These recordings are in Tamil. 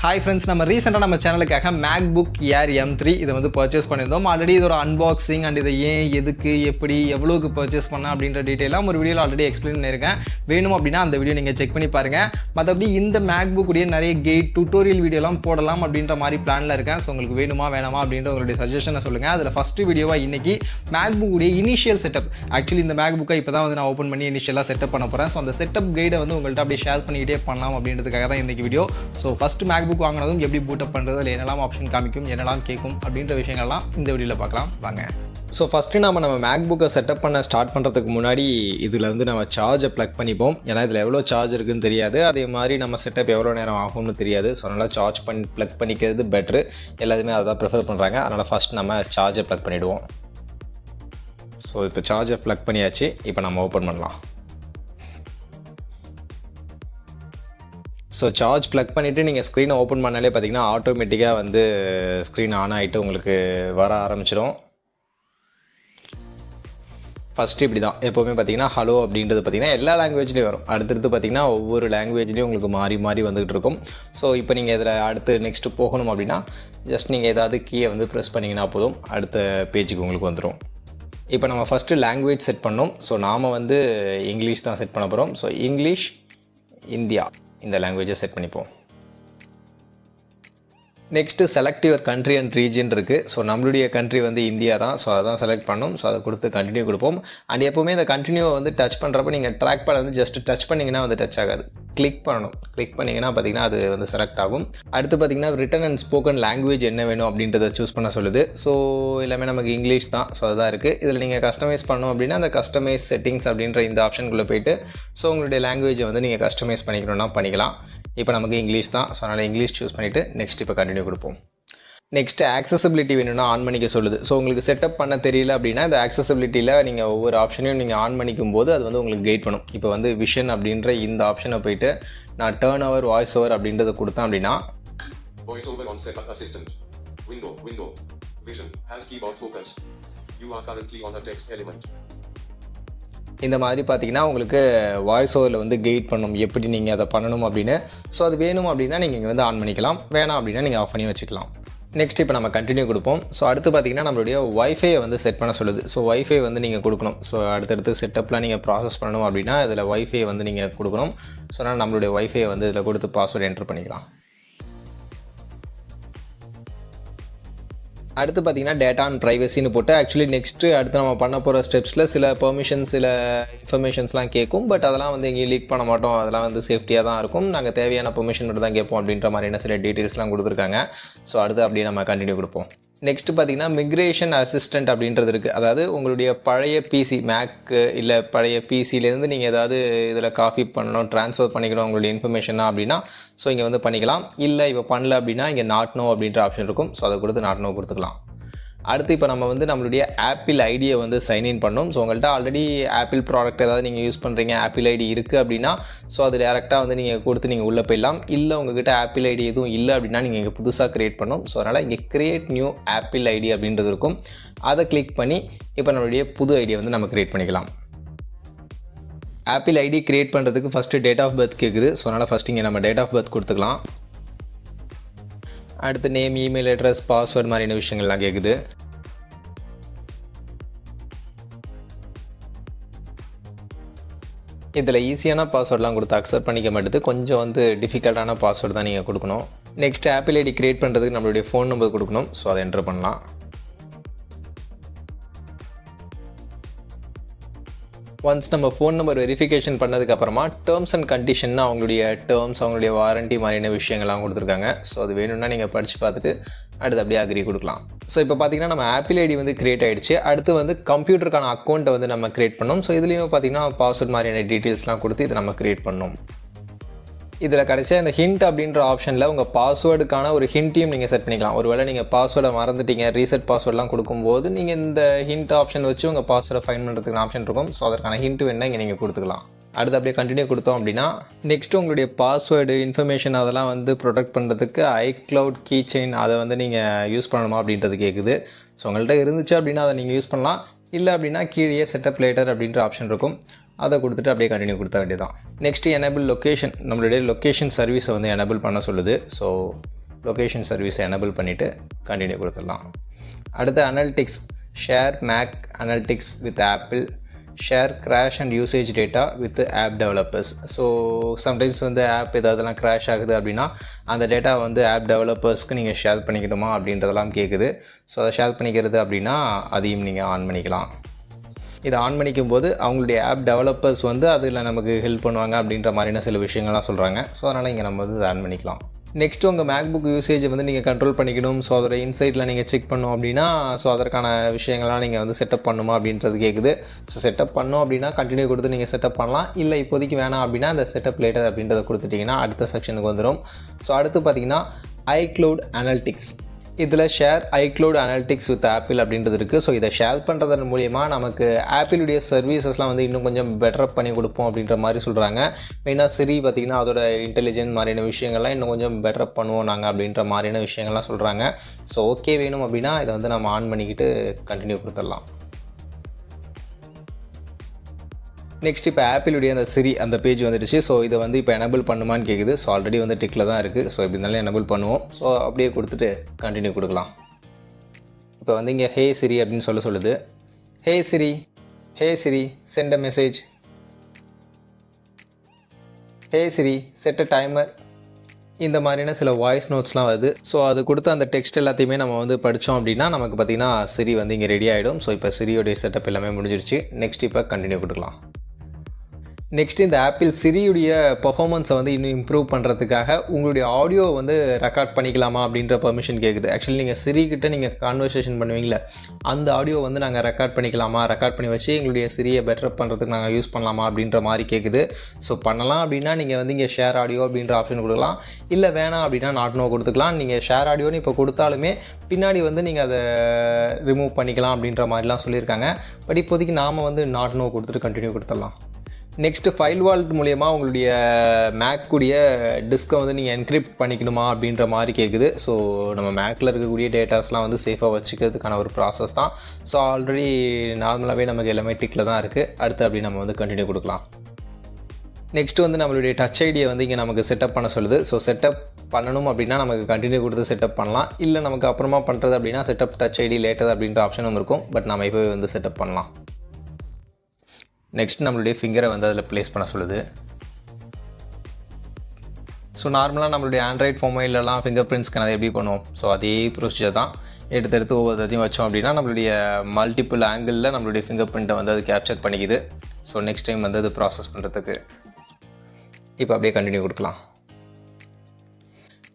ஹாய் ஃப்ரெண்ட்ஸ், நம்ம ரீசெண்டாக நம்ம சேனலுக்காக மேக்புக் ஏர் M3 இதை வந்து பர்ச்சேஸ் பண்ணியிருந்தோம். ஆல்ரெடி இதோட அன்பாக்சிங் அண்ட் இதை ஏன், எதுக்கு, எப்படி, எவ்வளோக்கு பர்ச்சேஸ் பண்ணேன் அப்படின்ற டீட்டெயிலாம் ஒரு வீடியோவில் ஆல்ரெடி எக்ஸ்பிளைன் பண்ணியிருக்கேன். வேணும் அப்படின்னா அந்த வீடியோ நீங்கள் செக் பண்ணி பாருங்கள். மற்றபடி இந்த மேக்புக் உடைய நிறைய கைட் டுட்டோரியல் வீடியோலாம் போடலாம் அப்படின்ற மாதிரி பிளானில் இருக்கேன். ஸோ உங்களுக்கு வேணுமா வேணாமா அப்படின்ற உங்களுடைய சஜஷனை சொல்லுங்கள். அதில் ஃபஸ்ட்டு வீடியோவாக இன்றைக்கி மேக்புக் உடைய இனிஷியல் செட்டப், ஆக்சுவலி இந்த மேக்புக்கை இப்போ தான் வந்து நான் ஓப்பன் பண்ணி இனிஷியலாக செட்டப் பண்ண போகிறேன். ஸோ அந்த செட்டப் கைடை வந்து உங்கள்கிட்ட அப்படியே ஷேர் பண்ணிக்கிட்டே பண்ணலாம் அப்படின்றதுக்காக தான் இன்றைக்கி வீடியோ. ஸோ ஃபஸ்ட்டு மேக்புக் வாங்கினதும் எப்படி பூட்டப் பண்ணுறது, அதில் என்னெல்லாம் ஆப்ஷன் காமிக்கும், என்னெல்லாம் கேட்கும் அப்படின்ற விஷயங்கள்லாம் இந்த வீடியோவில் பார்க்கலாம் வாங்க. ஸோ ஃபஸ்ட்டு நம்ம மேக்புக்கை செட்டப் பண்ண ஸ்டார்ட் பண்ணுறதுக்கு முன்னாடி இதில் வந்து நம்ம சார்ஜை ப்ளக் பண்ணிப்போம். ஏன்னா இதில் எவ்வளோ சார்ஜ் இருக்குதுன்னு தெரியாது, அதே மாதிரி நம்ம செட்டப் எவ்வளோ நேரம் ஆகும்னு தெரியாது. ஸோ அதனால் சார்ஜ் ப்ளக் பண்ணிக்கிறது பெட்ரு. எல்லாருமே அதை தான் ப்ரிஃபர் பண்ணுறாங்க. அதனால் ஃபஸ்ட் நம்ம சார்ஜை ப்ளக் பண்ணிவிடுவோம். ஸோ இப்போ சார்ஜை ப்ளக் பண்ணியாச்சு. இப்போ நம்ம ஓப்பன் பண்ணலாம். ஸோ சார்ஜ் ப்ளக் பண்ணிவிட்டு நீங்கள் ஸ்க்ரீனை ஓப்பன் பண்ணாலே பார்த்தீங்கன்னா ஆட்டோமேட்டிக்காக வந்து ஸ்க்ரீன் ஆன் ஆகிட்டு உங்களுக்கு வர ஆரம்பிச்சிடும். ஃபஸ்ட்டு இப்படி தான் எப்போவுமே பார்த்தீங்கன்னா ஹலோ அப்படின்றது பார்த்திங்கன்னா எல்லா லாங்குவேஜ்லேயும் வரும். அடுத்தடுத்து பார்த்திங்கன்னா ஒவ்வொரு லாங்குவேஜ்லேயும் உங்களுக்கு மாறி மாறி வந்துகிட்டு இருக்கும். ஸோ இப்போ நீங்கள் இதில் அடுத்து நெக்ஸ்ட்டு போகணும் அப்படின்னா ஜஸ்ட் நீங்கள் ஏதாவது கீயை வந்து ப்ரெஸ் பண்ணிங்கன்னா போதும், அடுத்த பேஜுக்கு உங்களுக்கு வந்துடும். இப்போ நம்ம ஃபஸ்ட்டு லாங்குவேஜ் செட் பண்ணோம். ஸோ நாம் வந்து இங்கிலீஷ் தான் செட் பண்ண போகிறோம். ஸோ இங்கிலீஷ் இந்தியா இந்த லாங்குவேஜை செட் பண்ணிப்போம். Next select your country and region இருக்குது. ஸோ நம்மளுடைய கண்ட்ரி வந்து இந்தியா தான். ஸோ அதான் செலக்ட் பண்ணணும். ஸோ அதை கொடுத்து கண்டினியூ கொடுப்போம். அண்ட் எப்போவுமே இந்த கண்டினியூவை வந்து டச் பண்ணுறப்ப நீங்கள் ட்ராக் பேட் வந்து ஜஸ்ட் டச் பண்ணிங்கன்னா வந்து டச் ஆகாது, கிளிக் பண்ணணும். கிளிக் பண்ணிங்கன்னா பார்த்திங்கன்னா அது வந்து செலக்ட் ஆகும். அடுத்து பார்த்திங்கன்னா ரிட்டன் அண்ட் ஸ்போக்கன் லாங்குவேஜ் என்ன வேணும் அப்படின்றத சூஸ் பண்ண சொல்லுது. ஸோ எல்லாமே நமக்கு இங்கிலீஷ் தான். ஸோ அதுதான் இருக்குது. இதில் நீங்கள் கஸ்டமைஸ் பண்ணணும் அப்படின்னா அந்த கஸ்டமைஸ் செட்டிங்ஸ் அப்படின்ற இந்த ஆப்ஷனுக்குள்ளே போய்ட்டு ஸோ உங்களுடைய லாங்குவேஜை வந்து நீங்கள் கஸ்டமைஸ் பண்ணிக்கணும்னா பண்ணிக்கலாம். இப்போ நமக்கு இங்கிலீஷ் தான். ஸோ அதனால் இங்கிலீஷ் சூஸ் பண்ணிவிட்டு நெக்ஸ்ட் இப்போ கண்டினியூ கொடுப்போம். நெக்ஸ்ட்டு ஆக்சசிபிலிட்டி வேணும்னா ஆன் பண்ணிக்க சொல்லுது. ஸோ உங்களுக்கு செட்டப் பண்ண தெரியல அப்படின்னா இந்த ஆக்சசிபிலிட்டியில் நீங்கள் ஒவ்வொரு ஆப்ஷனையும் நீங்கள் ஆன் பண்ணிக்கும் போது அது வந்து உங்களுக்கு கைட் பண்ணும். இப்போ வந்து விஷன் அப்படின்ற இந்த ஆப்ஷனை போய்ட்டு நான் டர்ன் ஓவர் வாய்ஸ் ஓவர் அப்படின்றத கொடுத்தேன் அப்படின்னா Voice over on setup assistant. Window. Vision has keyboard focus. You are currently on a text element. இந்த மாதிரி பார்த்தீங்கன்னா உங்களுக்கு வாய்ஸ் ஓவரில் வந்து கைட் பண்ணும் எப்படி நீங்கள் அதை பண்ணணும் அப்படின்னு. ஸோ அது வேணும் அப்படின்னா நீங்கள் இங்கே வந்து ஆன் பண்ணிக்கலாம், வேணாம் அப்படின்னா நீங்கள் ஆஃப் பண்ணி வச்சுக்கலாம். நெக்ஸ்ட் இப்போ நம்ம கண்டினியூ கொடுப்போம். ஸோ அடுத்து பார்த்தீங்கன்னா நம்மளுடைய வைஃபை வந்து செட் பண்ண சொல்லுது. ஸோ வைஃபை வந்து நீங்கள் கொடுக்கணும். ஸோ அடுத்தடுத்து செட்டப்லாம் நீங்கள் ப்ராசஸ் பண்ணணும் அப்படின்னா இதில் வைஃபை வந்து நீங்கள் கொடுக்கணும். ஸோ அதனால் நம்மளுடைய வைஃபை வந்து இதில் கொடுத்து பாஸ்வேர்டு என்டர் பண்ணிக்கலாம். அடுத்து பார்த்திங்கன்னா டேட்டா அண்ட் ப்ரைவசின்னு போட்டு ஆக்சுவலி நெக்ஸ்ட்டு அடுத்து நம்ம பண்ண போகிற ஸ்டெப்ஸில் சில பெர்மிஷன்ஸ் சில இன்ஃபர்மேஷன்ஸ்லாம் கேட்கும். பட் அதெல்லாம் வந்து எங்கேயும் லீக் பண்ண மாட்டோம். அதெல்லாம் வந்து சேஃப்டியாக தான் இருக்கும். நாங்கள் தேவையான பெர்மிஷன் மட்டும் தான் கேட்போம் அப்படின்ற மாதிரியான சில டீட்டெயில்ஸ்லாம் கொடுத்துருக்காங்க. ஸோ அடுத்து அப்படியே நம்ம கண்டினியூ கொடுப்போம். நெக்ஸ்ட்டு பார்த்திங்கன்னா மிக்ரேஷன் அசிஸ்டன்ட் அப்படின்றது இருக்குது. அதாவது உங்களுடைய பழைய பிசி மேக்கு இல்லை பழைய பிசிலேருந்து நீங்கள் ஏதாவது இதில் காப்பி பண்ணணும், ட்ரான்ஸ்ஃபர் பண்ணிக்கணும் உங்களுடைய இன்ஃபர்மேஷனா அப்படின்னா ஸோ இங்கே வந்து பண்ணிக்கலாம். இல்லை இப்போ பண்ணல அப்படின்னா இங்கே நாட் நோ அப்படின்ற ஆப்ஷன் இருக்கும். ஸோ அதை கொடுத்து நாட் நோ கொடுத்துக்கலாம். அடுத்து இப்போ நம்ம வந்து நம்மளுடைய ஆப்பிள் ஐடியை வந்து சைன்இன் பண்ணோம். ஸோ உங்கள்கிட்ட ஆல்ரெடி ஆப்பிள் ப்ராடக்ட் ஏதாவது நீங்கள் யூஸ் பண்ணுறீங்க, ஆப்பிள் ஐடி இருக்குது அப்படின்னா ஸோ அது டேரெக்டாக வந்து நீங்கள் கொடுத்து நீங்கள் உள்ளே போயிடலாம். இல்லை உங்கள்கிட்ட ஆப்பிள் ஐடி எதுவும் இல்லை அப்படின்னா நீங்கள் இங்கே புதுசாக க்ரியேட் பண்ணணும். ஸோ அதனால் இங்கே க்ரியேட் நியூ ஆப்பிள் ஐடி அப்படின்றது இருக்கும். அதை கிளிக் பண்ணி இப்போ நம்மளுடைய புது ஐடியை வந்து நம்ம க்ரியேட் பண்ணிக்கலாம். ஆப்பிள் ஐடி க்ரியேட் பண்ணுறதுக்கு ஃபஸ்ட்டு டேட் ஆஃப் பர்த் கேட்குது. ஸோ அதனால் ஃபஸ்ட்டு இங்கே நம்ம டேட் ஆஃப் பர்த் கொடுத்துக்கலாம். அடுத்து நேம், இமெயில் அட்ரஸ், பாஸ்வேர்டு மாதிரியான விஷயங்கள்லாம் கேட்குது. இதில் ஈஸியான பாஸ்வேர்டெலாம் கொடுத்து அக்செப்ட் பண்ணிக்க மாட்டேது. கொஞ்சம் வந்து டிஃபிகல்ட்டான பாஸ்வேர்டு தான் நீங்கள் கொடுக்கணும். நெக்ஸ்ட் ஆப்பிள் ஐடி க்ரியேட் பண்ணுறதுக்கு நம்மளுடைய ஃபோன் நம்பர் கொடுக்கணும். ஸோ அதை என்டர் பண்ணலாம். ஒன்ஸ் நம்ம ஃபோன் நம்பர் வெரிஃபிகேஷன் பண்ணதுக்கப்புறமா டேர்ம்ஸ் அண்ட் கண்டிஷன்னா அவங்களுடைய டேர்ம்ஸ், அவங்களுடைய வாரண்ட்டி மாதிரியான விஷயங்கள்லாம் கொடுத்துருக்காங்க. ஸோ அது வேணும்னா நீங்கள் படித்து பார்த்துட்டு அடுத்து அப்படியே அக்ரி கொடுக்கலாம். ஸோ இப்போ பார்த்தீங்கன்னா நம்ம ஆப்பிள் ஐடி வந்து க்ரியேட் ஆகிடுச்சு. அடுத்து வந்து கம்ப்யூட்டருக்கான அக்கௌண்ட்டை வந்து நம்ம க்ரியேட் பண்ணோம். ஸோ இதுலேயும் பார்த்தீங்கன்னா பாஸ்வேர்ட் மாதிரியான டீட்டெயில்ஸ்லாம் கொடுத்து இதை நம்ம க்ரியேட் பண்ணோம். இதில் கடைசியாக இந்த ஹிண்ட் அப்படின்ற ஆப்ஷனில் உங்கள் பாஸ்வேர்டுக்கான ஒரு ஹிண்ட்டையும் நீங்கள் செட் பண்ணிக்கலாம். ஒருவேளை நீங்கள் பாஸ்வேர்டை மறந்துட்டீங்க, ரீசெட் பாஸ்வேர்டெலாம் கொடுக்கும்போது நீங்கள் இந்த ஹிண்ட் ஆப்ஷன் வச்சு உங்கள் பாஸ்வேர்டை ஃபைண்ட் பண்ணுறதுக்கு ஆப்ஷன் இருக்கும். ஸோ அதற்கான ஹிண்ட் வேணால் இங்கே நீங்கள் கொடுத்துக்கலாம். அடுத்து அப்படியே கண்டினியூ கொடுத்தோம் அப்படின்னா நெக்ஸ்ட்டு உங்களுடைய பாஸ்வேர்டு இன்ஃபர்மேஷன் அதெல்லாம் வந்து ப்ரொடெக்ட் பண்ணுறதுக்கு iCloud கீ செயின் அதை வந்து நீங்கள் யூஸ் பண்ணணுமா அப்படின்றது கேட்குது. ஸோ உங்கள்கிட்ட இருந்துச்சு அப்படின்னா அதை நீங்கள் யூஸ் பண்ணலாம். இல்லை அப்படின்னா கீழே செட்டப் லேட்டர் அப்படின்ற ஆப்ஷன் இருக்கும். அதை கொடுத்துட்டு அப்படியே கண்டினியூ கொடுத்த வேண்டியதான். நெக்ஸ்ட்டு எனேபிள் லொக்கேஷன், நம்மளுடைய லொக்கேஷன் சர்வீஸை வந்து எனேபிள் பண்ண சொல்லுது. ஸோ லொக்கேஷன் சர்வீஸை எனேபிள் பண்ணிவிட்டு கண்டினியூ கொடுத்துடலாம். அடுத்து analytics, share make analytics with Apple, share crash and usage data with app developers. So sometimes வந்து ஆப் ஏதாவதுலாம் கிராஷ் ஆகுது அப்படின்னா அந்த டேட்டா வந்து ஆப் டெவலப்பர்ஸ்க்கு நீங்கள் ஷேர் பண்ணிக்கணுமா அப்படின்றதெல்லாம் கேட்குது. ஸோ அதை ஷேர் பண்ணிக்கிறது அப்படின்னா அதையும் நீங்கள் ஆன் பண்ணிக்கலாம். இதை ஆன் பண்ணிக்கும் போது அவங்களுடைய ஆப் டெவலப்பர்ஸ் வந்து அதில் நமக்கு ஹெல்ப் பண்ணுவாங்க அப்படின்ற மாதிரியான சில விஷயங்கள்லாம் சொல்கிறாங்க. ஸோ அதனால் இங்கே நம்ம வந்து இதை ஆன் பண்ணிக்கலாம். நெக்ஸ்ட்டு உங்கள் மேக்புக் யூசேஜை வந்து நீங்கள் கண்ட்ரோல் பண்ணிக்கணும். ஸோ அதோட இன்சைட்டில் நீங்கள் செக் பண்ணோம் அப்படின்னா ஸோ அதற்கான விஷயங்கள்லாம் நீங்கள் வந்து செட்டப் பண்ணுமா அப்படின்றது கேட்குது. ஸோ செட்டப் பண்ணோம் அப்படின்னா கண்டினியூ கொடுத்து நீங்கள் செட்டப் பண்ணலாம். இல்லை இப்போதைக்கு வேணாம் அப்படின்னா அந்த செட்டப் லேட்டர் அப்படின்றத கொடுத்துட்டிங்கன்னா அடுத்த செக்ஷனுக்கு வந்துடும். ஸோ அடுத்து பார்த்தீங்கன்னா iCloud அனலிட்டிக்ஸ். இதில் share iCloud analytics with apple அப்படின்றது இருக்குது. ஸோ இதை ஷேர் பண்ணுறதன் மூலிமா நமக்கு ஆப்பிளுடைய சர்வீசஸ்லாம் வந்து இன்னும் கொஞ்சம் பெட்டரப் பண்ணி கொடுப்போம் அப்படின்ற மாதிரி சொல்கிறாங்க. மெயினாக சிரி பார்த்திங்கன்னா அதோட இன்டெலிஜென்ட் மாதிரியான விஷயங்கள்லாம் இன்னும் கொஞ்சம் பெட்டரப் பண்ணுவோம் நாங்கள் அப்படின்ற மாதிரியான விஷயங்கள்லாம் சொல்கிறாங்க. ஸோ ஓகே வேணும் அப்படின்னா இதை வந்து நம்ம ஆன் பண்ணிக்கிட்டு கண்டினியூ கொடுத்துடலாம். நெக்ஸ்ட் இப்போ ஆப்பிளுடைய அந்த சிரி அந்த பேஜ் வந்துடுச்சு. ஸோ இதை வந்து இப்போ எனேபிள் பண்ணுமான்னு கேட்குது. ஸோ ஆல்ரெடி வந்து டிக்கில் தான் இருக்குது. ஸோ இப்படி இருந்தாலும் எனேபிள் பண்ணுவோம். ஸோ அப்படியே கொடுத்துட்டு கண்டினியூ கொடுக்கலாம். இப்போ வந்து இங்கே ஹே சிரி அப்படின்னு சொல்லுது. Hey Siri send a message, hey Siri set a timer, இந்த மாதிரியான சில வாய்ஸ் நோட்ஸ்லாம் வருது. ஸோ அது கொடுத்த அந்த டெக்ஸ்ட் எல்லாத்தையுமே நம்ம வந்து படித்தோம் அப்படின்னா நமக்கு பார்த்திங்கன்னா சிரி வந்து இங்கே ரெடி ஆகிடும். ஸோ இப்போ சிரியோடைய செட்டப் எல்லாமே முடிஞ்சிருச்சு. நெக்ஸ்ட் இப்போ கண்டினியூ கொடுக்கலாம். நெக்ஸ்ட் இந்த ஆப்பிள் சிரியுடைய பர்ஃபார்மன்ஸை வந்து இன்னும் இம்ப்ரூவ் பண்ணுறதுக்காக உங்களுடைய ஆடியோவை வந்து ரெக்கார்ட் பண்ணிக்கலாமா அப்படின்ற பர்மிஷன் கேட்குது. ஆக்சுவலி நீங்கள் சிரிக்கிட்ட நீங்கள் கான்வர்சேஷன் பண்ணுவீங்களே அந்த ஆடியோ வந்து நாங்கள் ரெக்கார்ட் பண்ணிக்கலாமா, ரெக்கார்ட் பண்ணி வச்சு எங்களுடைய சிரியை பெட்டர் பண்ணுறதுக்கு நாங்கள் யூஸ் பண்ணலாமா அப்படின்ற மாதிரி கேட்குது. ஸோ பண்ணலாம் அப்படின்னா நீங்கள் வந்து இங்கே ஷேர் ஆடியோ அப்படின்ற ஆப்ஷன் கொடுக்கலாம். இல்லை வேணாம் அப்படின்னா நாட் நோ கொடுத்துக்கலாம். நீங்கள் ஷேர் ஆடியோன்னு இப்போ கொடுத்தாலுமே பின்னாடி வந்து நீங்கள் அதை ரிமூவ் பண்ணிக்கலாம் அப்படின்ற மாதிரிலாம் சொல்லியிருக்காங்க. பட் இப்போதைக்கு நாம் வந்து நாட் நோ கொடுத்துட்டு கண்டினியூ கொடுத்துடலாம். நெக்ஸ்ட்டு ஃபைல் வால்ட் மூலயமா உங்களுடைய மேக்குடைய டிஸ்கை வந்து நீங்கள் என்கிரிப்ட் பண்ணிக்கணுமா அப்படின்ற மாதிரி கேட்குது. ஸோ நம்ம மேக்கில் இருக்கக்கூடிய டேட்டாஸ்லாம் வந்து சேஃபாக வச்சுக்கிறதுக்கான ஒரு ப்ராசஸ் தான். ஸோ ஆல்ரெடி நார்மலாகவே நமக்கு எல்லாமே டிக்கில் தான் இருக்குது. அடுத்து அப்படி நம்ம வந்து கண்டினியூ கொடுக்கலாம். நெக்ஸ்ட்டு வந்து நம்மளுடைய டச் ஐடியை வந்து இங்கே நமக்கு செட்டப் பண்ண சொல்லுது. ஸோ செட்டப் பண்ணணும் அப்படின்னா நமக்கு கண்டினியூ கொடுத்து செட்டப் பண்ணலாம். இல்லை நமக்கு அப்புறமா பண்ணுறது அப்படின்னா செட்டப் டச் ஐடி லேட்டர் அப்படின்ற ஆப்ஷனும் இருக்கும். பட் நம்ம இப்போ வந்து செட்டப் பண்ணலாம். நெக்ஸ்ட் நம்மளுடைய ஃபிங்கரை வந்து அதில் ப்ளேஸ் பண்ண சொல்லுது. ஸோ நார்மலாக நம்மளுடைய ஆண்ட்ராய்ட் மொபைலெலாம் ஃபிங்கர் பிரிண்ட்ஸ் ஸ்கேனர் எப்படி பண்ணுவோம். ஸோ அதே ப்ரொசீஜர் தான். எடுத்து ஒவ்வொருத்தையும் வச்சோம் அப்படின்னா நம்மளுடைய மல்டிபிள் ஆங்கிளில் நம்மளுடைய ஃபிங்கர் பிரிண்ட்டை வந்து அது கேப்சர் பண்ணிக்குது. ஸோ நெக்ஸ்ட் டைம் வந்து அது ப்ராசஸ் பண்ணுறதுக்கு இப்போ அப்படியே கண்டினியூ கொடுக்கலாம்.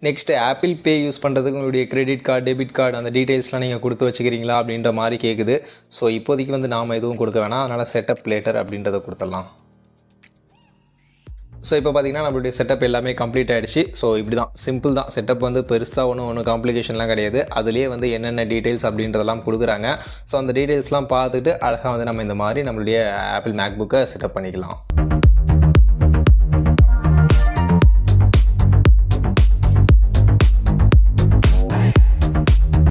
நெக்ஸ்ட்டு ஆப்பிள் பே யூஸ் பண்ணுறதுக்கு உங்களுடைய கிரெடிட் கார்டு, டெபிட் கார்டு அந்த டீட்டெயில்ஸ்லாம் நீங்கள் கொடுத்து வச்சுக்கிறீங்களா அப்படின்ற மாதிரி கேட்குது. ஸோ இப்போதைக்கு வந்து நாம் எதுவும் கொடுக்க வேணாம். அதனால் செட்டப் லேட்டர் அப்படின்றத கொடுத்துடலாம். ஸோ இப்போ பார்த்திங்கன்னா நம்மளுடைய செட்டப் எல்லாமே கம்ப்ளீட் ஆகிடுச்சு. ஸோ இப்படி தான் சிம்பிள் தான். செட்டப் வந்து பெருசாக ஒன்றும் காம்ப்ளிகேஷன்லாம் கிடையாது. அதுலேயே வந்து என்னென்ன டீட்டெயில்ஸ் அப்படின்றதெல்லாம் கொடுக்குறாங்க. ஸோ அந்த டீட்டெயில்ஸ்லாம் பார்த்துட்டு அழகாக வந்து நம்ம இந்த மாதிரி நம்மளுடைய ஆப்பிள் மேக்புக்கை செட்டப் பண்ணிக்கலாம்.